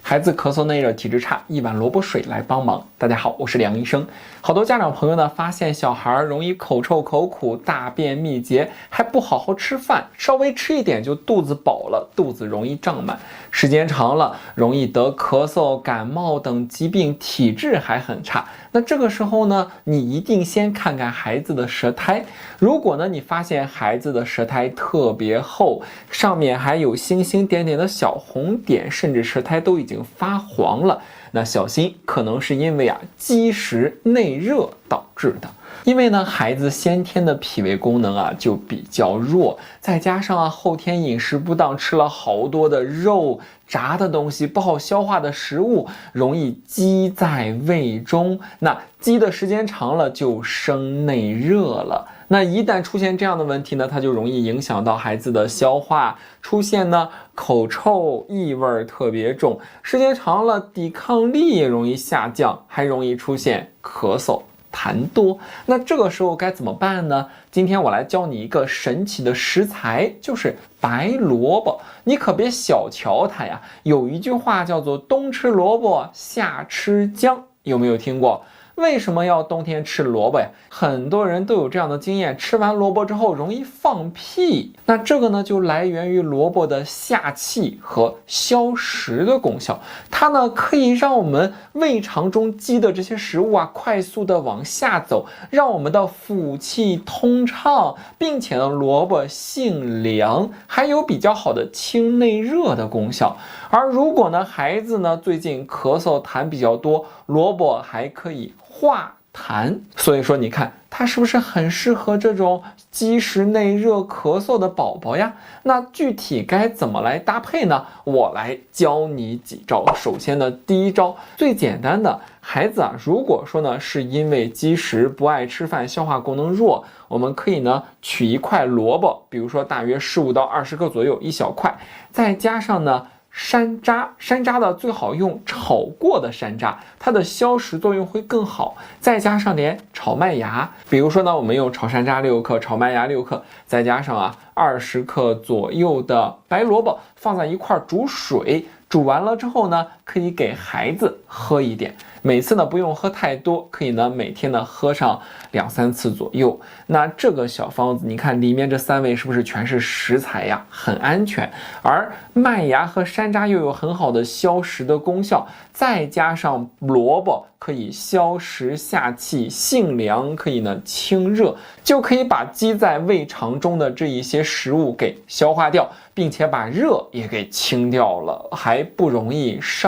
孩子咳嗽内热体质差，一碗萝卜水来帮忙。大家好，我是梁医生。好多家长朋友呢，发现小孩容易口臭口苦，大便秘结，还不好好吃饭，稍微吃一点就肚子饱了，肚子容易胀满，时间长了容易得咳嗽、感冒等疾病，体质还很差。那这个时候呢，你一定先看看孩子的舌苔。如果呢，你发现孩子的舌苔特别厚，上面还有星星点点的小红点，甚至舌苔都已经发黄了，那小心可能是因为积食内热导致的。因为呢，孩子先天的脾胃功能就比较弱，再加上后天饮食不当，吃了好多的肉、炸的东西，不好消化的食物，容易积在胃中。那积的时间长了，就生内热了。那一旦出现这样的问题呢，它就容易影响到孩子的消化，出现呢口臭、异味特别重，时间长了抵抗力也容易下降，还容易出现咳嗽、痰多。那这个时候该怎么办呢？今天我来教你一个神奇的食材，就是白萝卜。你可别小瞧它呀，有一句话叫做冬吃萝卜夏吃姜，有没有听过？为什么要冬天吃萝卜呀？很多人都有这样的经验，吃完萝卜之后容易放屁。那这个呢，就来源于萝卜的下气和消食的功效。它呢，可以让我们胃肠中积的这些食物快速的往下走，让我们的腑气通畅，并且呢，萝卜性凉，还有比较好的清内热的功效。而如果呢，孩子呢最近咳嗽痰比较多，萝卜还可以化痰，所以说你看它是不是很适合这种积食内热咳嗽的宝宝呀？那具体该怎么来搭配呢？我来教你几招。首先呢，第一招最简单的，孩子如果说呢是因为积食不爱吃饭，消化功能弱，我们可以呢取一块萝卜，比如说大约15到20克左右，一小块，再加上呢山楂，山楂的最好用炒过的山楂，它的消食作用会更好。再加上点炒麦芽，比如说呢，我们用炒山楂6克，炒麦芽6克，再加上20克左右的白萝卜，放在一块煮水，煮完了之后呢，可以给孩子喝一点。每次呢不用喝太多，可以呢每天呢喝上2-3次左右。那这个小方子，你看里面这3味是不是全是食材呀？很安全。而麦芽和山楂又有很好的消食的功效，再加上萝卜可以消食下气，性凉，可以呢清热，就可以把积在胃肠中的这一些食物给消化掉，并且把热也给清掉了，还不容易上